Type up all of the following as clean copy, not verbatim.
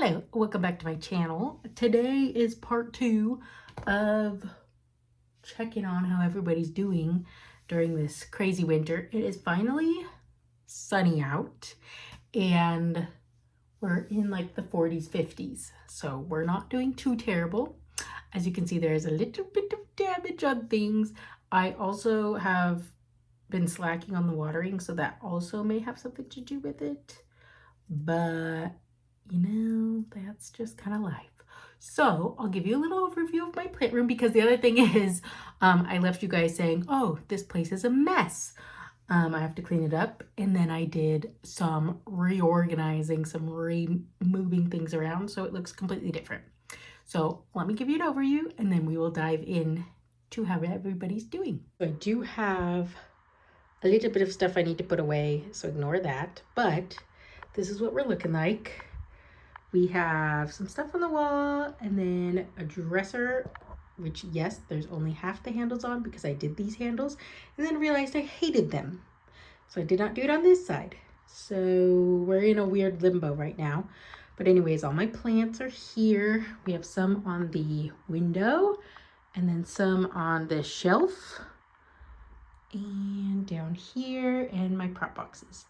Hello, welcome back to my channel. Today is part 2 of checking on how everybody's doing during this crazy winter. It is finally sunny out and we're in like the 40s, 50s. So we're not doing too terrible. As you can see, there's a little bit of damage on things. I also have been slacking on the watering, so that also may have something to do with it. But you know, that's just kind of life. So I'll give you a little overview of my plant room, because the other thing is I left you guys saying, oh, this place is a mess. I have to clean it up. And then I did some reorganizing, some removing things around so it looks completely different. So let me give you an overview and then we will dive in to how everybody's doing. I do have a little bit of stuff I need to put away, so ignore that. But this is what we're looking like. We have some stuff on the wall and then a dresser, which yes, there's only half the handles on because I did these handles and then realized I hated them. So I did not do it on this side. So we're in a weird limbo right now. But anyways, all my plants are here. We have some on the window and then some on the shelf and down here and my prop boxes.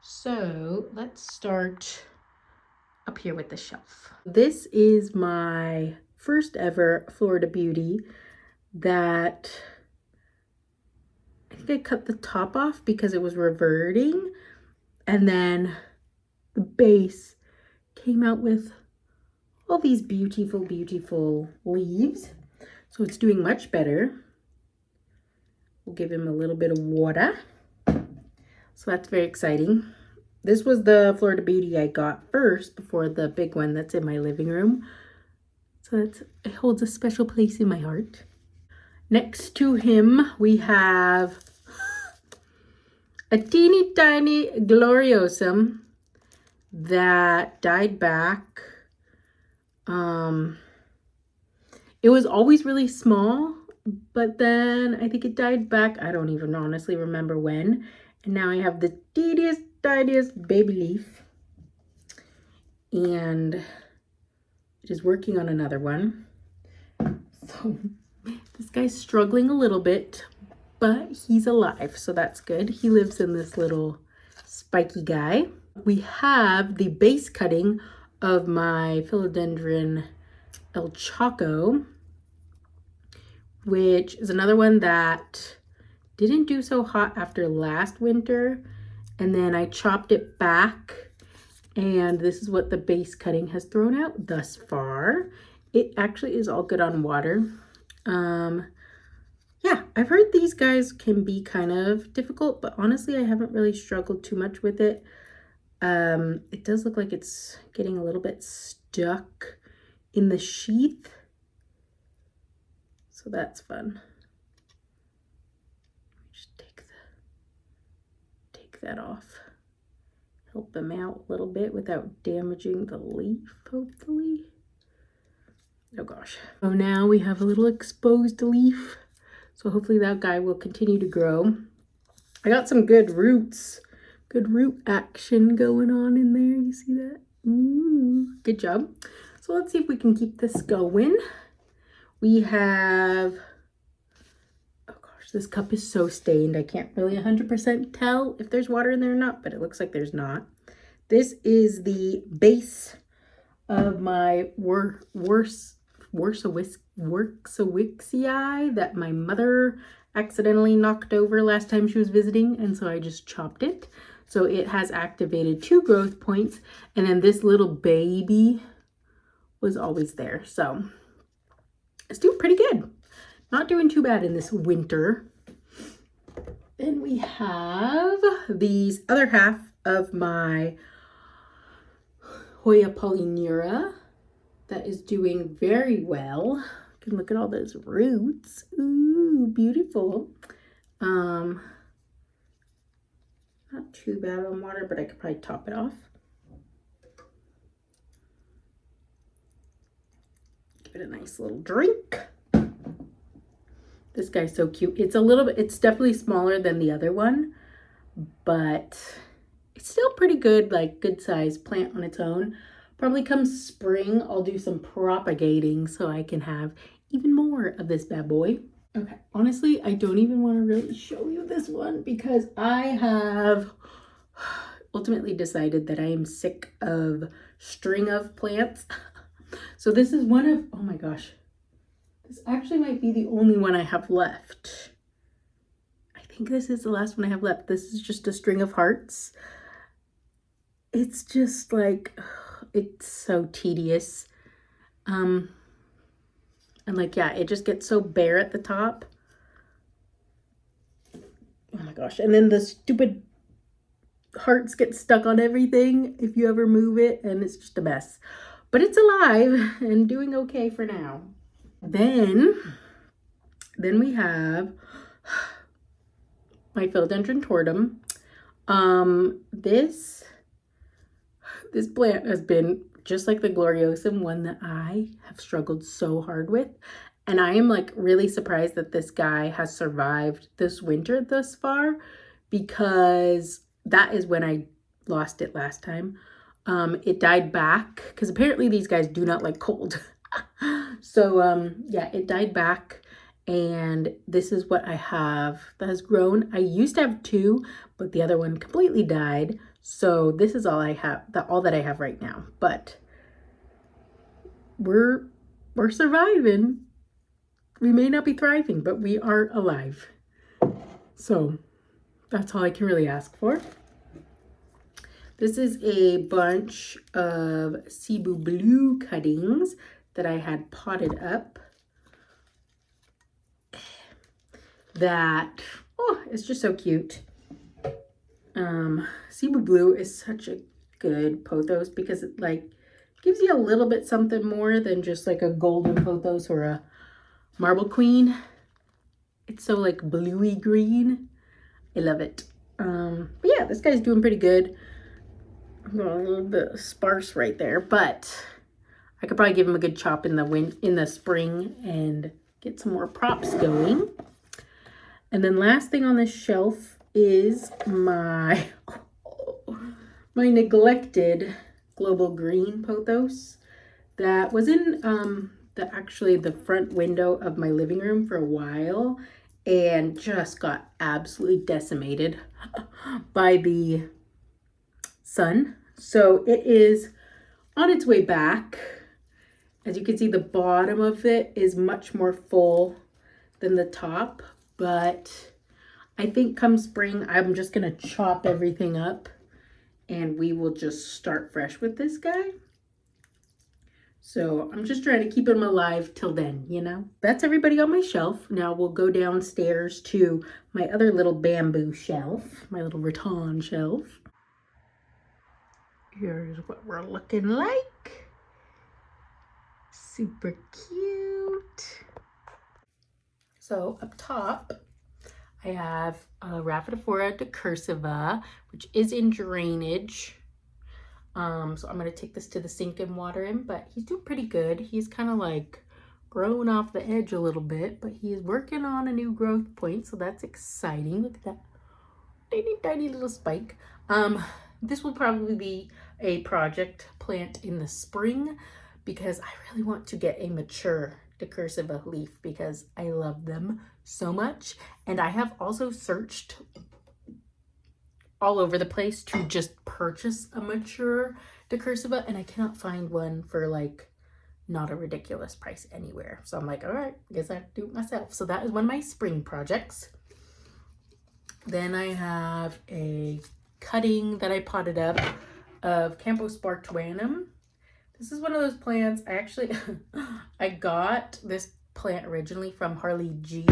So let's start up here with the shelf. This is my first ever Florida Beauty that I think I cut the top off because it was reverting, and then the base came out with all these beautiful leaves. So it's doing much better. We'll give him a little bit of water. So that's very exciting. This was the Florida Beauty I got first before the big one that's in my living room. So it holds a special place in my heart. Next to him, we have a teeny tiny Gloriosum that died back. It was always really small, but then I think it died back. I don't even honestly remember when. And now I have the tiniest baby leaf. And it is working on another one. So this guy's struggling a little bit, but he's alive, so that's good. He lives in this little spiky guy. We have the base cutting of my Philodendron El Chaco, which is another one that didn't do so hot after last winter. And then I chopped it back, and this is what the base cutting has thrown out thus far. It actually is all good on water. Yeah, I've heard these guys can be kind of difficult, but honestly, I haven't really struggled too much with it. It does look like it's getting a little bit stuck in the sheath. So that's fun. Just take that off. Help them out a little bit without damaging the leaf, hopefully. Oh gosh. So now we have a little exposed leaf. So hopefully that guy will continue to grow. I got some good roots, good root action going on in there. You see that? Ooh, good job. So let's see if we can keep this going. We have, oh gosh, this cup is so stained. I can't really 100% tell if there's water in there or not, but it looks like there's not. This is the base of my Worksowixii that my mother accidentally knocked over last time she was visiting, and so I just chopped it. So it has activated 2 growth points, and then this little baby was always there. So it's doing pretty good. Not doing too bad in this winter. Then we have these other half of my Hoya polyneura that is doing very well. You can look at all those roots. Ooh, beautiful. Not too bad on water, but I could probably top it off. Give it a nice little drink. This guy's so cute. It's definitely smaller than the other one, but it's still pretty good, like good size plant on its own. Probably come spring, I'll do some propagating so I can have even more of this bad boy. Okay, honestly, I don't even want to really show you this one because I have ultimately decided that I am sick of string of plants. So this is one of, oh my gosh, this actually might be the only one I have left. I think this is the last one I have left. This is just a string of hearts. It's just like, it's so tedious. And like, yeah, it just gets so bare at the top. Oh my gosh. And then the stupid hearts get stuck on everything if you ever move it, and it's just a mess. But it's alive and doing okay for now. Then we have my Philodendron tortum. This plant has been just like the Gloriosum, one that I have struggled so hard with. And I am like really surprised that this guy has survived this winter thus far, because that is when I lost it last time. It died back because apparently these guys do not like cold. So yeah, it died back, and this is what I have that has grown. I used to have two, but the other one completely died. So this is all I have, all that I have right now. But we're surviving. We may not be thriving, but we are alive. So that's all I can really ask for. This is a bunch of Cebu Blue cuttings that I had potted up. That, oh, it's just so cute. Cebu Blue is such a good pothos because it like gives you a little bit something more than just like a golden pothos or a marble queen. It's so like bluey green. I love it. But yeah, this guy's doing pretty good. I'm going a little bit sparse right there, but I could probably give him a good chop in the spring and get some more props going. And then last thing on this shelf is my neglected global green pothos that was in the front window of my living room for a while and just got absolutely decimated by the sun. So it is on its way back. As you can see, the bottom of it is much more full than the top, but I think come spring, I'm just gonna chop everything up and we will just start fresh with this guy. So I'm just trying to keep him alive till then, you know? That's everybody on my shelf. Now we'll go downstairs to my other little bamboo shelf, my little rattan shelf. Here's what we're looking like. Super cute. So up top, I have a Rhaphidophora decursiva, which is in drainage. So I'm going to take this to the sink and water him, but he's doing pretty good. He's kind of like growing off the edge a little bit, but he is working on a new growth point, so that's exciting. Look at that tiny little spike. This will probably be a project plant in the spring because I really want to get a mature decursiva leaf because I love them so much. And I have also searched all over the place to just purchase a mature decursiva, and I cannot find one for like not a ridiculous price anywhere. So I'm like, all right, I guess I have to do it myself. So that is one of my spring projects. Then I have a cutting that I potted up of Campospartuanum. This is one of those plants. I actually, I got this plant originally from Harley G,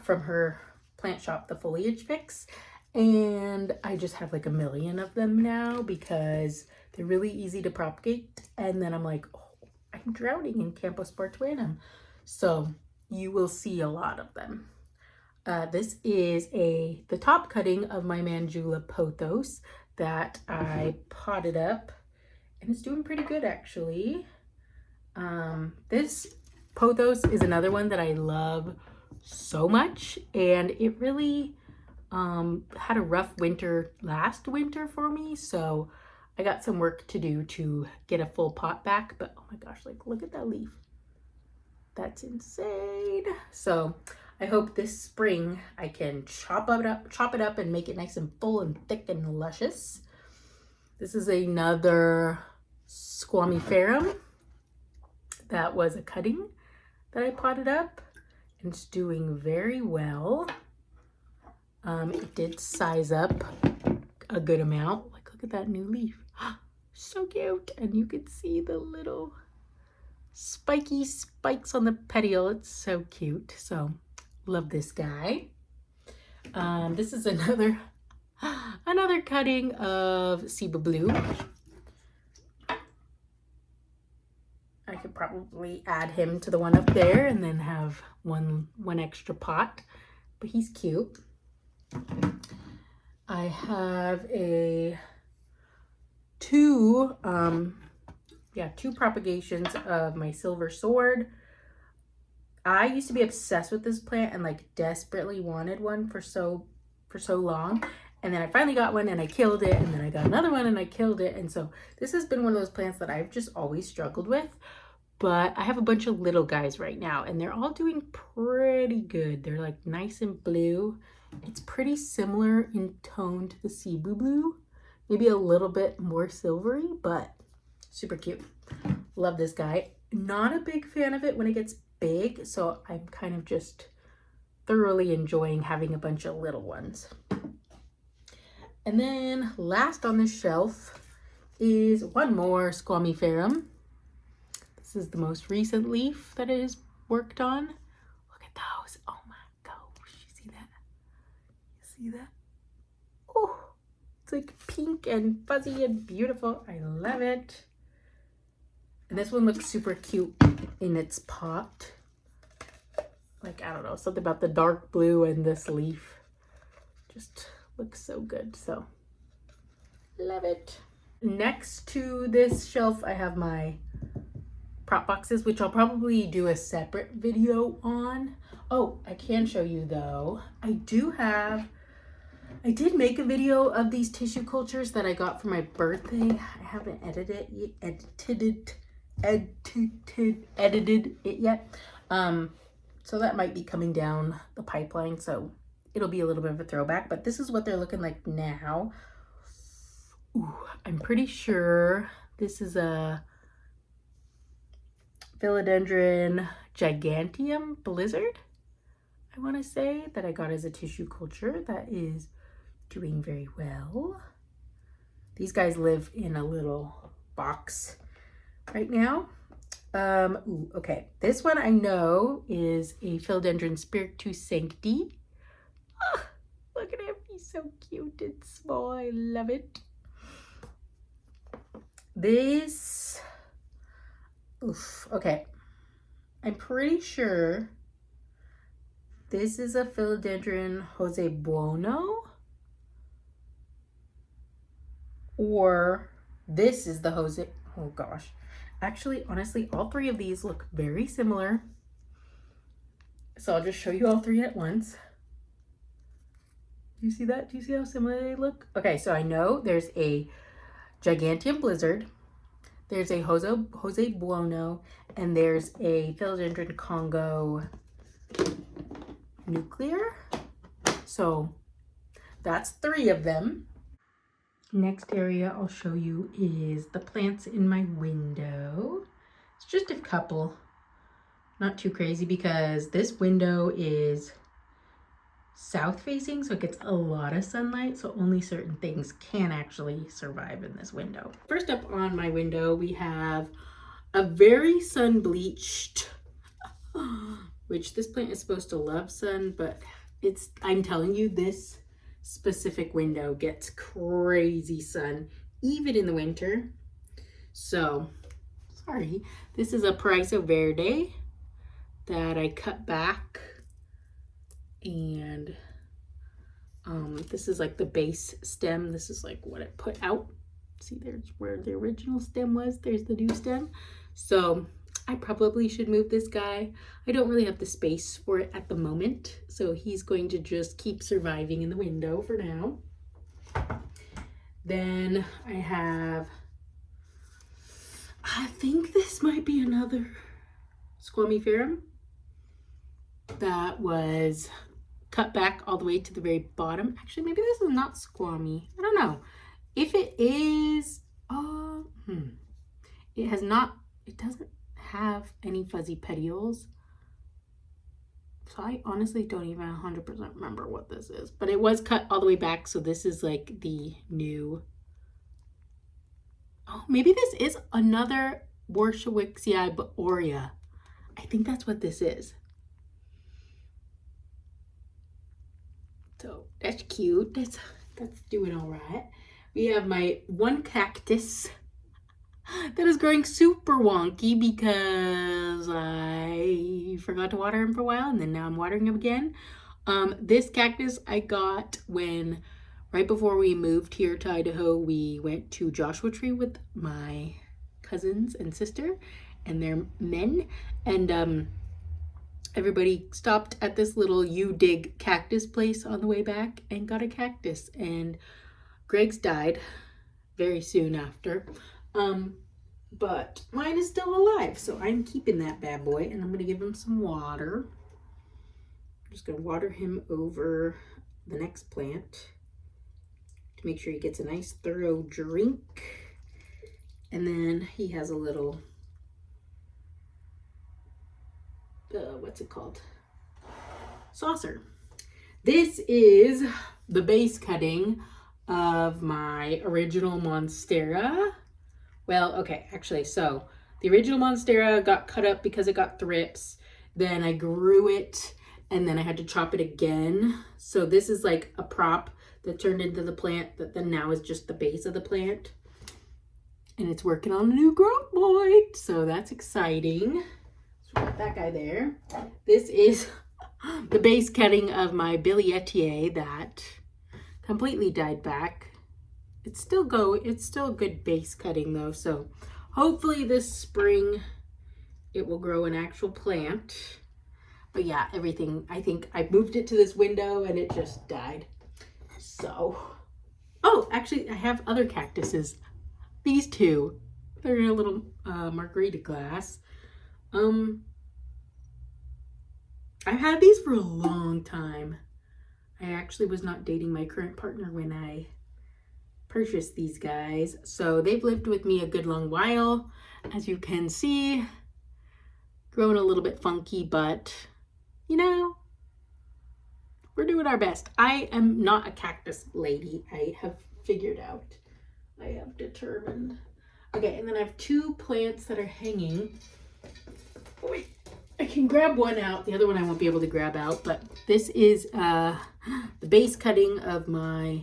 from her plant shop, The Foliage Fix. And I just have like a million of them now because they're really easy to propagate. And then I'm like, oh, I'm drowning in Campospartuanum. So you will see a lot of them. This is the top cutting of my Manjula pothos that I potted up. And it's doing pretty good actually. This pothos is another one that I love so much. And it really had a rough winter last winter for me, so I got some work to do to get a full pot back, but oh my gosh, like look at that leaf. That's insane. So I hope this spring I can chop it up and make it nice and full and thick and luscious. This is another Squamiferum. That was a cutting that I potted up, and it's doing very well. It did size up a good amount. Like, look at that new leaf. So cute. And you can see the little spiky spikes on the petiole. It's so cute. So love this guy. This is another cutting of Cebu Blue. I could probably add him to the one up there and then have one extra pot, but he's cute. I have two propagations of my silver sword. I used to be obsessed with this plant and like desperately wanted one for so long. And then I finally got one and I killed it. And then I got another one and I killed it. And so this has been one of those plants that I've just always struggled with. But I have a bunch of little guys right now and they're all doing pretty good. They're like nice and blue. It's pretty similar in tone to the Cebu Blue. Maybe a little bit more silvery, but super cute. Love this guy. Not a big fan of it when it gets big, so I'm kind of just thoroughly enjoying having a bunch of little ones. And then last on the shelf is one more Squamiferum. This is the most recent leaf that it has worked on. Look at those. Oh my gosh. You see that? You see that? Oh, it's like pink and fuzzy and beautiful. I love it. And this one looks super cute in its pot. Like, I don't know, something about the dark blue and this leaf just looks so good. So, love it. Next to this shelf, I have my prop boxes, which I'll probably do a separate video on. Oh, I can show you though. I did make a video of these tissue cultures that I got for my birthday. I haven't edited it yet. So that might be coming down the pipeline. So it'll be a little bit of a throwback, but this is what they're looking like now. Ooh, I'm pretty sure this is a Philodendron Giganteum Blizzard, I want to say, that I got as a tissue culture that is doing very well. These guys live in a little box right now. Okay, this one I know is a Philodendron Spiritus Sancti. Oh, look at him, he's so cute and small. I love it. This, okay, I'm pretty sure this is a Philodendron Jose Buono, or this is the Jose, oh gosh. Actually, honestly, all three of these look very similar. So I'll just show you all three at once. Do you see that? Do you see how similar they look? Okay, so I know there's a Giganteum Blizzard, there's a Jose Buono, and there's a Philodendron Congo Nuclear. So that's three of them. Next area I'll show you is the plants in my window. It's just a couple, not too crazy, because this window is south facing, so it gets a lot of sunlight, so only certain things can actually survive in this window. First up on my window, we have a very sun bleached, which this plant is supposed to love sun, but I'm telling you, this specific window gets crazy sun even in the winter. So sorry, this is a Paraiso Verde that I cut back, and this is like the base stem. This is like what I put out. See, there's where the original stem was. There's the new stem. So I probably should move this guy. I don't really have the space for it at the moment, so he's going to just keep surviving in the window for now. Then I think this might be another Squamiferum that was cut back all the way to the very bottom. Actually, maybe this is not squammy. I don't know. If it is, it doesn't have any fuzzy petioles. So I honestly don't even 100% remember what this is. But it was cut all the way back, so this is like the new. Oh, maybe this is another Borshawixii aurea. I think that's what this is. So that's cute. That's doing all right. We have my one cactus that is growing super wonky because I forgot to water him for a while, and then now I'm watering him again. This cactus I got right before we moved here to Idaho. We went to Joshua Tree with my cousins and sister and their men, and everybody stopped at this little U-Dig cactus place on the way back and got a cactus, and Greg's died very soon after. But mine is still alive, so I'm keeping that bad boy, and I'm going to give him some water. I'm just going to water him over the next plant to make sure he gets a nice thorough drink. And then he has a little, what's it called? Saucer. This is the base cutting of my original Monstera. Well, okay, actually, so the original Monstera got cut up because it got thrips. Then I grew it, and then I had to chop it again. So this is like a prop that turned into the plant that then now is just the base of the plant. And it's working on a new growth point, so that's exciting. So we got that guy there. This is the base cutting of my Billietiae that completely died back. It's still a good base cutting though, so hopefully this spring it will grow an actual plant. But yeah, everything, I think I moved it to this window and it just died. So, oh, actually I have other cactuses. These two, they're in a little margarita glass. I've had these for a long time. I actually was not dating my current partner when I purchased these guys, so they've lived with me a good long while. As you can see, growing a little bit funky, but you know, we're doing our best. I am not a cactus lady. I have figured out. I have determined. Okay, and then I have two plants that are hanging. Oh, wait, I can grab one out. The other one I won't be able to grab out, but this is the base cutting of my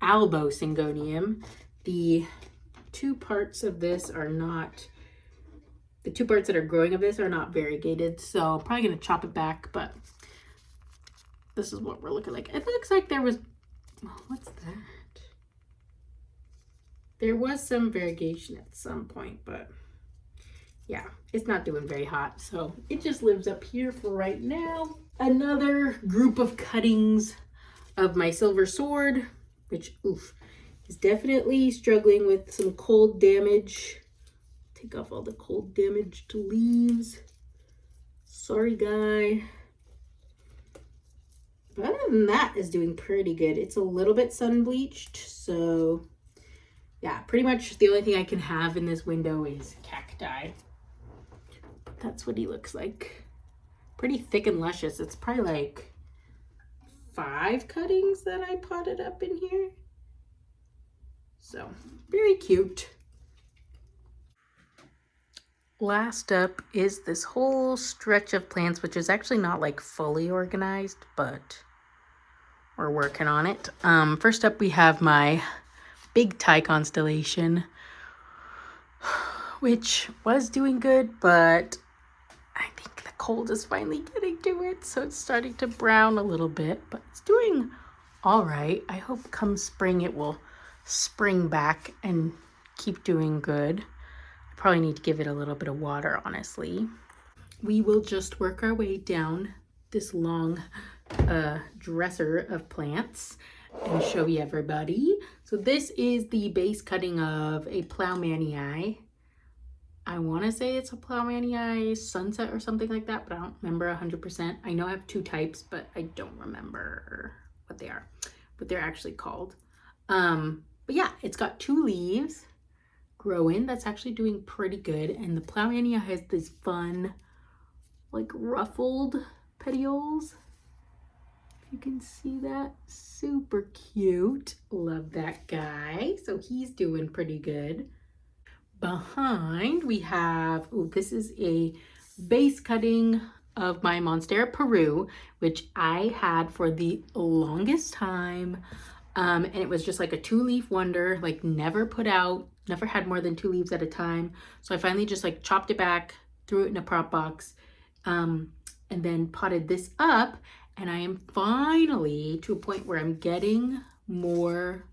Albo Syngonium. The two parts that are growing of this are not variegated, so I'm probably going to chop it back, but this is what we're looking like. It looks like there was, what's that? There was some variegation at some point, but yeah, it's not doing very hot, so it just lives up here for right now. Another group of cuttings of my silver sword, which is definitely struggling with some cold damage. Take off all the cold damaged leaves. Sorry, guy. But other than that, is doing pretty good. It's a little bit sun bleached, so yeah, pretty much the only thing I can have in this window is cacti. But that's what he looks like. Pretty thick and luscious. It's probably like 5 cuttings that I potted up in here. So, very cute. Last up is this whole stretch of plants, which is actually not like fully organized, but we're working on it. First up, we have my big Thai constellation, which was doing good, but I think the cold is finally getting to it, so it's starting to brown a little bit, but it's doing all right. I hope come spring it will spring back and keep doing good. I probably need to give it a little bit of water, honestly. We will just work our way down this long dresser of plants and show you everybody. So this is the base cutting of a Plowmanii. I want to say it's a Plowmanii Sunset or something like that, but I don't remember 100%. I know I have two types, but I don't remember what they are, what they're actually called. But yeah, it's got 2 leaves growing. That's actually doing pretty good. And the Plowmanii has these fun, like ruffled petioles. If you can see that, super cute. Love that guy. So he's doing pretty good. Behind we have, oh, this is a base cutting of my Monstera Peru, which I had for the longest time. And it was just like a 2-leaf wonder, like never put out, never had more than 2 leaves at a time. So I finally just like chopped it back, threw it in a prop box, and then potted this up. And I am finally to a point where I'm getting more,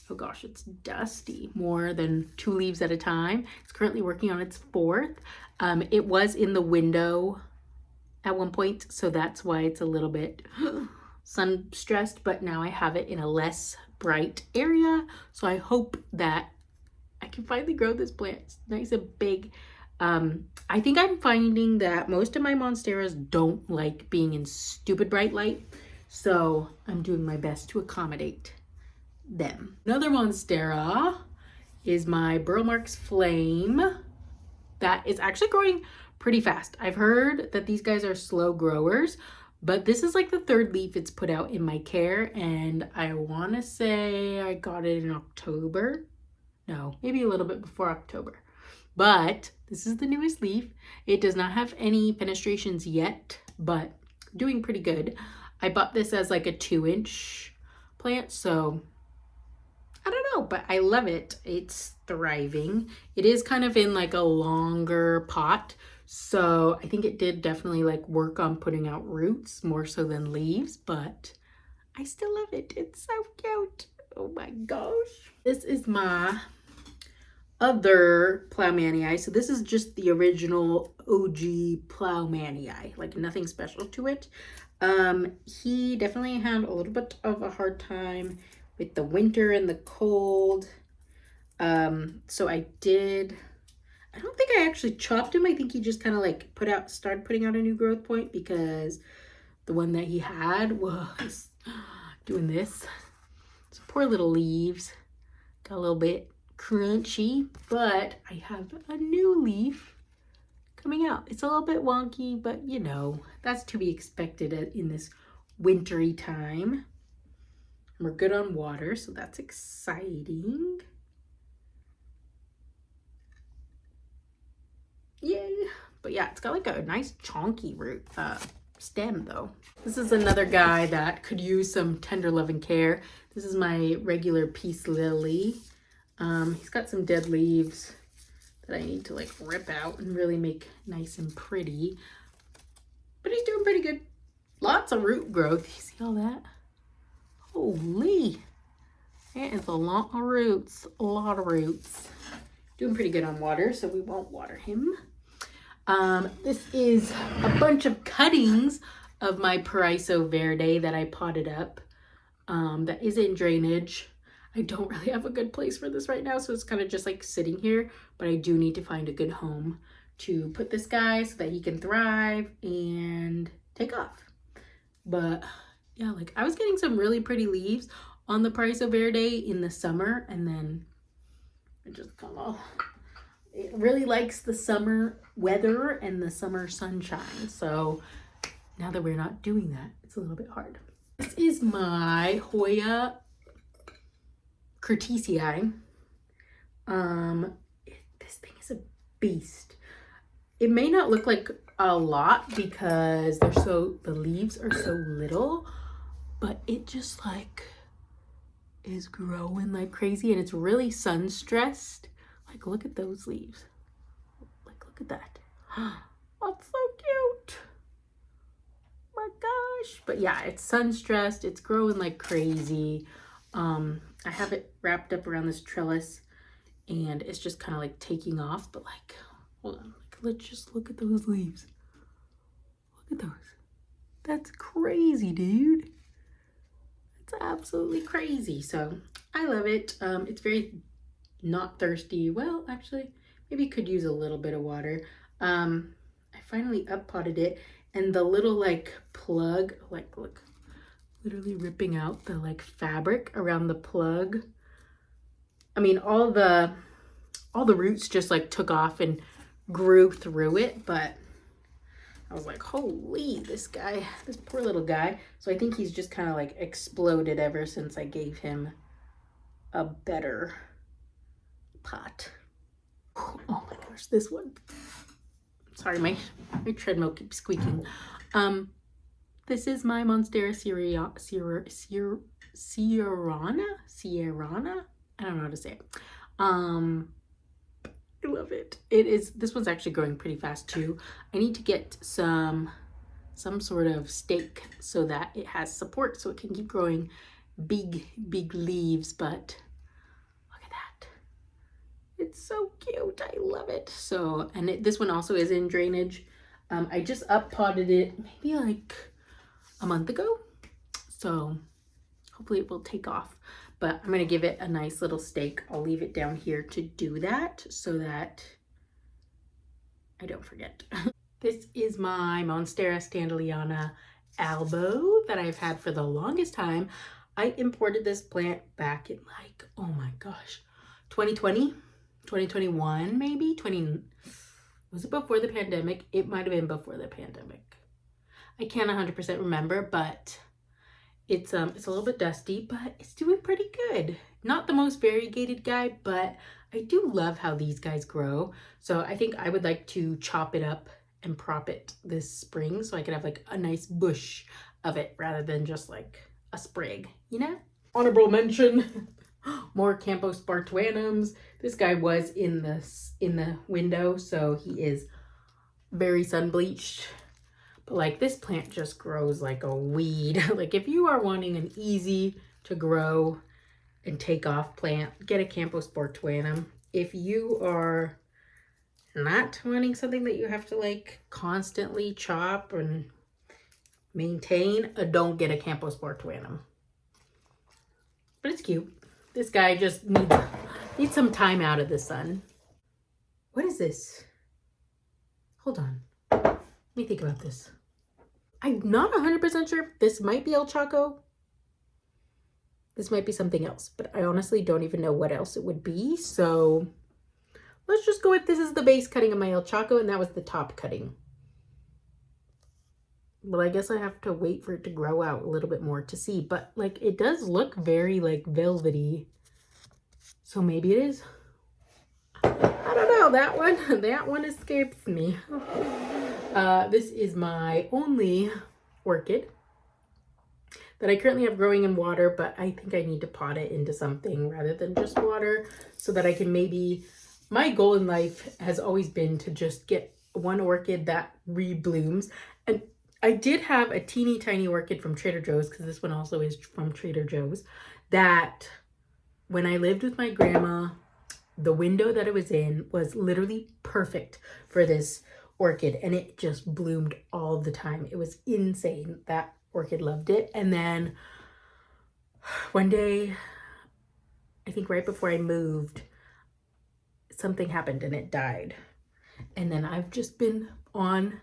oh gosh, it's dusty, more than 2 leaves at a time. It's currently working on its 4th. It was in the window at one point, so that's why it's a little bit sun stressed, but now I have it in a less bright area. So I hope that I can finally grow this plant. It's nice and big. I think I'm finding that most of my Monsteras don't like being in stupid bright light. So I'm doing my best to accommodate them. Another Monstera is my Burl Marks Flame that is actually growing pretty fast. I've heard that these guys are slow growers, but this is like the 3rd leaf it's put out in my care, and I want to say I got it in October. No, maybe a little bit before October. But this is the newest leaf. It does not have any fenestrations yet, but doing pretty good. I bought this as like a 2-inch plant, so I don't know, but I love it. It's thriving. It is kind of in like a longer pot, so I think it did definitely like work on putting out roots more so than leaves, but I still love it. It's so cute. Oh my gosh. This is my other Plowmanii. So this is just the original OG Plowmanii, like nothing special to it. He definitely had a little bit of a hard time with the winter and the cold. So I don't think I actually chopped him. I think he just kind of like started putting out a new growth point, because the one that he had was doing this. So poor little leaves got a little bit crunchy, but I have a new leaf coming out. It's a little bit wonky, but you know, that's to be expected in this wintry time. We're good on water, so that's exciting. Yay. But yeah, it's got like a nice chonky root stem though. This is another guy that could use some tender love and care. This is my regular peace lily. He's got some dead leaves that I need to like rip out and really make nice and pretty. But he's doing pretty good. Lots of root growth. You see all that? Holy, that is a lot of roots, a lot of roots. Doing pretty good on water, so we won't water him. This is a bunch of cuttings of my Paraiso Verde that I potted up. That is in drainage. I don't really have a good place for this right now, so it's kind of just like sitting here, but I do need to find a good home to put this guy so that he can thrive and take off. But yeah, like I was getting some really pretty leaves on the Paraiso Verde in the summer, and then it just kind of, it really likes the summer weather and the summer sunshine. So now that we're not doing that, it's a little bit hard. This is my Hoya Curtisii. This thing is a beast. It may not look like a lot because the leaves are so little, but it just like is growing like crazy, and it's really sun stressed. Like look at those leaves. Like look at that. That's so cute. My gosh. But yeah, it's sun stressed. It's growing like crazy. I have it wrapped up around this trellis, and it's just kind of like taking off, but like, hold on, like, let's just look at those leaves. Look at those. That's crazy, dude. It's absolutely crazy. So I love it. It's very not thirsty. Well, actually, maybe could use a little bit of water. I finally up potted it, and the little like plug, like look, literally ripping out the like fabric around the plug. I mean, all the roots just like took off and grew through it, but I was like, holy, this guy, this poor little guy. So I think he's just kind of like exploded ever since I gave him a better pot. Oh my gosh, this one. Sorry, my treadmill keeps squeaking. This is my Monstera Sierrana. I don't know how to say it. I love it. This one's actually growing pretty fast too. I need to get some sort of stake so that it has support so it can keep growing big leaves, but look at that. It's so cute. I love it. So, and this one also is in drainage. I just up potted it maybe like a month ago. So hopefully it will take off, but I'm going to give it a nice little stake. I'll leave it down here to do that so that I don't forget. This is my Monstera Standalliana Albo that I've had for the longest time. I imported this plant back in like, oh my gosh, 2020, 2021, maybe 20. Was it before the pandemic? It might have been before the pandemic. I can't 100% remember, but it's a little bit dusty, but it's doing pretty good. Not the most variegated guy, but I do love how these guys grow. So I think I would like to chop it up and prop it this spring so I could have like a nice bush of it rather than just like a sprig, you know? Honorable mention, more Campospartuanums. This guy was in the window, so he is very sun bleached. But like this plant just grows like a weed. Like if you are wanting an easy to grow and take off plant, get a Campospartuanum. If you are not wanting something that you have to like constantly chop and maintain, don't get a Campospartuanum. But it's cute. This guy just needs some time out of the sun. What is this? Hold on. Let me think about this. I'm not 100% sure. This might be El Chaco. This might be something else, but I honestly don't even know what else it would be. So let's just go with this is the base cutting of my El Chaco, and that was the top cutting. Well, I guess I have to wait for it to grow out a little bit more to see, but like it does look very like velvety. So maybe it is. I don't know, that one escapes me. This is my only orchid that I currently have growing in water, but I think I need to pot it into something rather than just water so that I can maybe, my goal in life has always been to just get one orchid that reblooms. And I did have a teeny tiny orchid from Trader Joe's, because this one also is from Trader Joe's, that when I lived with my grandma, the window that it was in was literally perfect for this orchid, and it just bloomed all the time. It was insane. That orchid loved it. And then one day, I think right before I moved, something happened and it died. And then I've just been on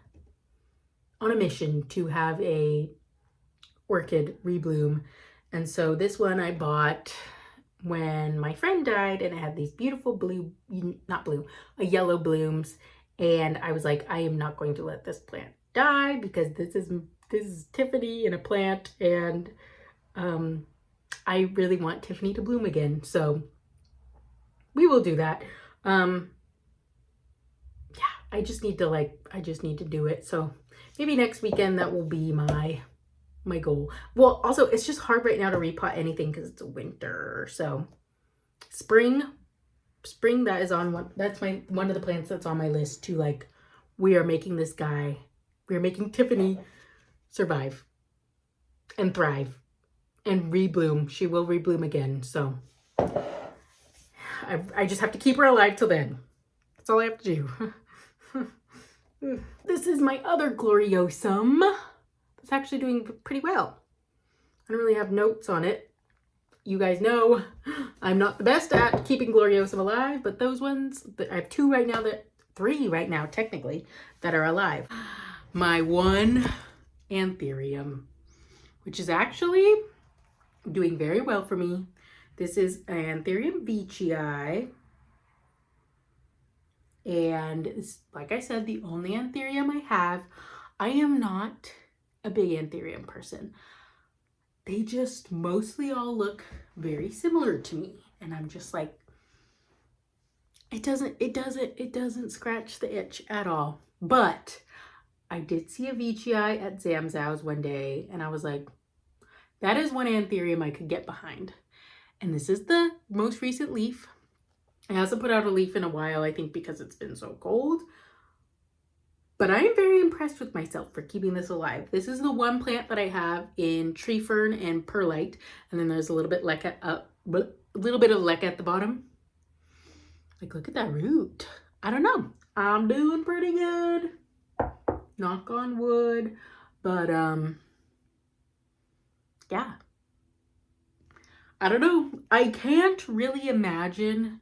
a mission to have a orchid rebloom. And so this one I bought when my friend died, and it had these beautiful yellow blooms. And I was like, I am not going to let this plant die, because this is Tiffany in a plant, and I really want Tiffany to bloom again. So we will do that. Yeah, I just need to do it. So maybe next weekend that will be my goal. Well, also it's just hard right now to repot anything because it's winter. So spring, that is on one. That's one of the plants that's on my list to like. We are making Tiffany survive and thrive and rebloom. She will rebloom again. So I just have to keep her alive till then. That's all I have to do. This is my other Gloriosum That's actually doing pretty well. I don't really have notes on it. You guys know I'm not the best at keeping Gloriosum alive, but those ones, I have two right now, three right now technically, that are alive. My one Anthurium, which is actually doing very well for me. This is Anthurium veitchii. And it's, like I said, the only Anthurium I have. I am not a big Anthurium person. They just mostly all look very similar to me. And I'm just like, it doesn't scratch the itch at all. But I did see a veitchii at Zamzow's one day, and I was like, that is one Anthurium I could get behind. And this is the most recent leaf. It hasn't put out a leaf in a while, I think because it's been so cold. But I am very impressed with myself for keeping this alive. This is the one plant that I have in tree fern and perlite. And then there's a little bit leca, a little bit of leca at the bottom. Like, look at that root. I don't know. I'm doing pretty good. Knock on wood. But, yeah. I don't know. I can't really imagine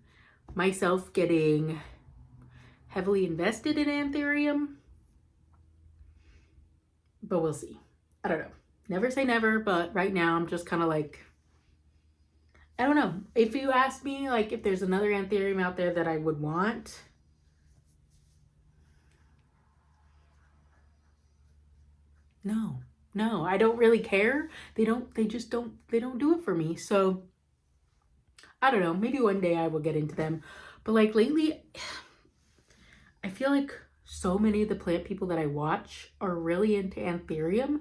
myself getting heavily invested in Anthurium. But we'll see. I don't know. Never say never, but right now I'm just kind of like, I don't know. If you ask me, like, if there's another Anthurium out there that I would want, no, I don't really care. They don't do it for me. So I don't know. Maybe one day I will get into them. But like lately, I feel like so many of the plant people that I watch are really into Anthurium,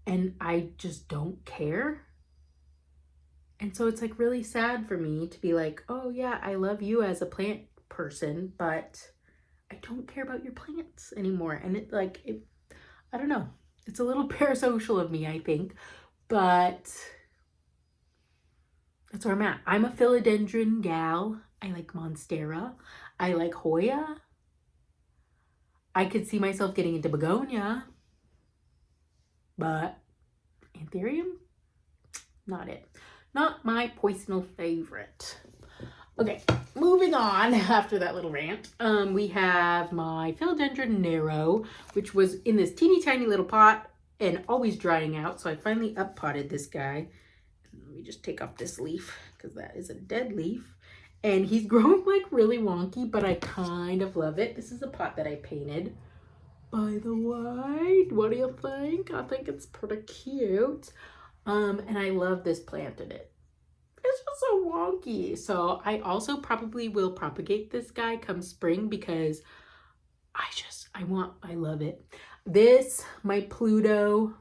and I just don't care. And so it's like really sad for me to be like, oh yeah, I love you as a plant person, but I don't care about your plants anymore. And it like, I don't know. It's a little parasocial of me, I think, but that's where I'm at. I'm a philodendron gal. I like Monstera. I like Hoya. I could see myself getting into begonia, but Anthurium, not it. Not my personal favorite. Okay, moving on after that little rant. We have my Philodendron Nero, which was in this teeny tiny little pot and always drying out. So I finally up-potted this guy. Let me just take off this leaf because that is a dead leaf. And he's growing like really wonky, but I kind of love it. This is a pot that I painted. By the way, what do you think? I think it's pretty cute. And I love this plant in it. It's just so wonky. So I also probably will propagate this guy come spring because I love it. This, my Pluto.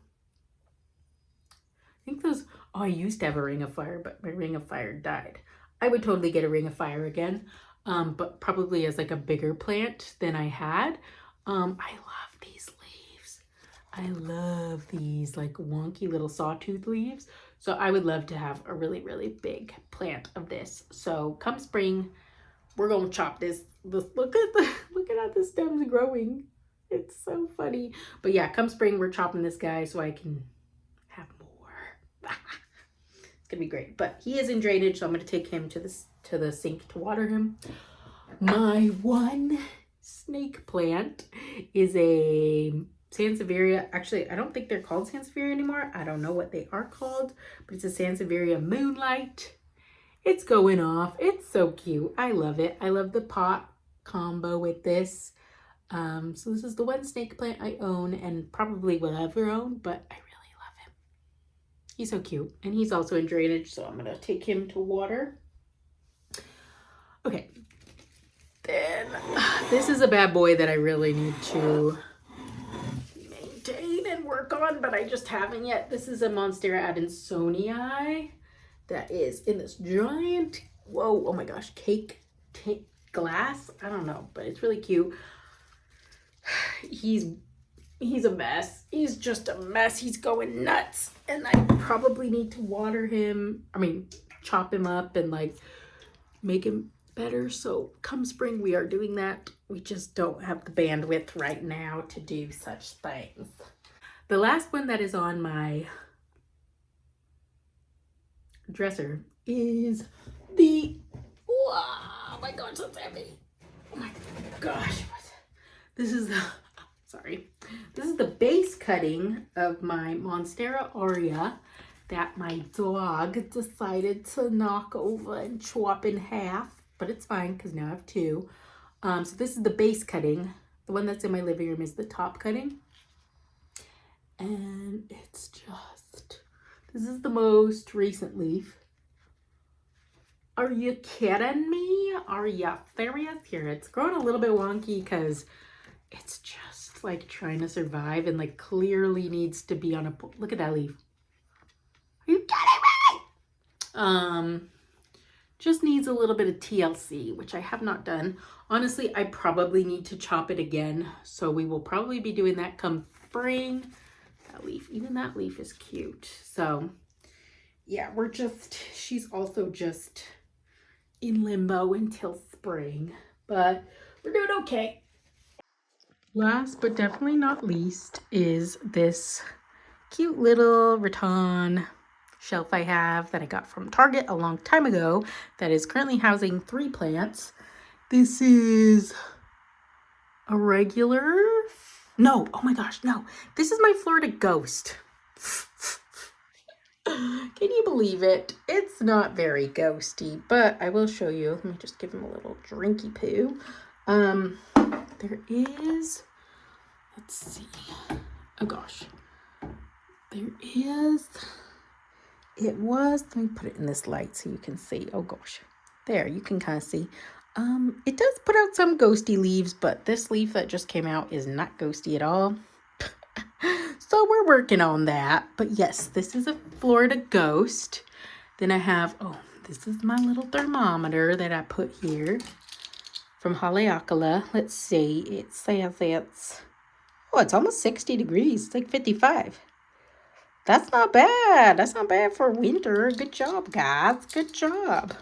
I think those, oh, I used to have a Ring of Fire, but my Ring of Fire died. I would totally get a Ring of Fire again, but probably as like a bigger plant than I had. I love these leaves. I love these like wonky little sawtooth leaves. So I would love to have a really, really big plant of this. So come spring, we're gonna chop this. Look at how the stem's growing. It's so funny. But yeah, come spring, we're chopping this guy so I can have more. It's gonna be great. But he is in drainage, so I'm gonna take him to the sink to water him. My one snake plant is a Sansevieria. Actually, I don't think they're called Sansevieria anymore. I don't know what they are called, but it's a Sansevieria Moonlight. It's going off. It's so cute. I love it. I love the pot combo with this. So this is the one snake plant I own and probably will ever own, but I really love him. He's so cute. And he's also in drainage, so I'm going to take him to water. Okay. Then this is a bad boy that I really need to maintain and work on, but I just haven't yet. This is a Monstera adansonii that is in this giant, whoa, oh my gosh, cake glass. I don't know, but it's really cute. He's a mess. He's just a mess. He's going nuts, and I probably need to water him. I mean, chop him up and like make him better. So come spring, we are doing that. We just don't have the bandwidth right now to do such things. The last one that is on my dresser is the, oh my gosh, that's heavy. Oh my gosh. This is the, sorry. This is the base cutting of my Monstera Aurea that my dog decided to knock over and chop in half, but it's fine because now I have two. So this is the base cutting. The one that's in my living room is the top cutting. And it's just, this is the most recent leaf. Are you kidding me? Are you serious? Here, it's growing a little bit wonky because it's just like trying to survive and like clearly needs to be on a, look at that leaf. Are you kidding me? Just needs a little bit of TLC, which I have not done. Honestly, I probably need to chop it again. So we will probably be doing that come spring. That leaf, even that leaf is cute. So yeah, we're just, she's also just in limbo until spring, but we're doing okay. Last but definitely not least is this cute little rattan shelf I have that I got from Target a long time ago that is currently housing 3 plants. This is a regular, no, oh my gosh, no. This is my Florida Ghost. Can you believe it? It's not very ghosty, but I will show you. Let me just give him a little drinky poo. There is, let's see. Oh gosh. There is, it was, let me put it in this light so you can see. Oh gosh. There, you can kind of see. It does put out some ghosty leaves, but this leaf that just came out is not ghosty at all. So we're working on that. But yes, this is a Florida Ghost. Then I have, oh, this is my little thermometer that I put here from Haleakala. Let's see, it says it's, oh, it's almost 60 degrees. It's like 55. That's not bad. That's not bad for winter. Good job, guys. Good job.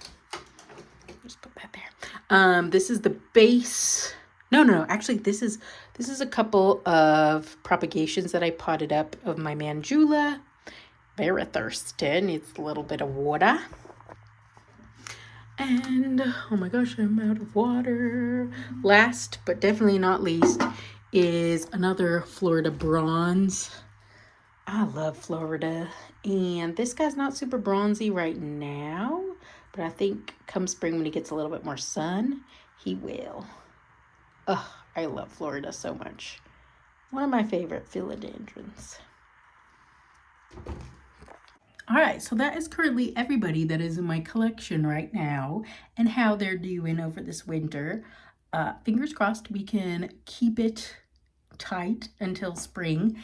Just put that there. This is the base. No. Actually, this is a couple of propagations that I potted up of my Manjula. Very thirsty. Needs a little bit of water. And oh my gosh, I'm out of water. Last but definitely not least is another Florida Bronze. I love Florida. And this guy's not super bronzy right now, but I think come spring when he gets a little bit more sun, he will. Ugh, I love Florida so much. One of my favorite philodendrons. All right, so that is currently everybody that is in my collection right now and how they're doing over this winter. Fingers crossed we can keep it tight until spring,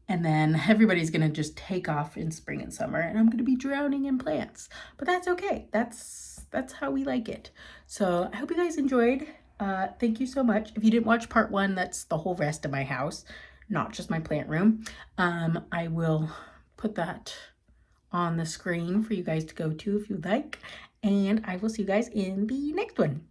and then everybody's gonna just take off in spring and summer, and I'm gonna be drowning in plants. But that's okay. That's how we like it. So I hope you guys enjoyed. Thank you so much. If you didn't watch part 1, that's the whole rest of my house, not just my plant room. I will put that on the screen for you guys to go to if you like, and I will see you guys in the next one.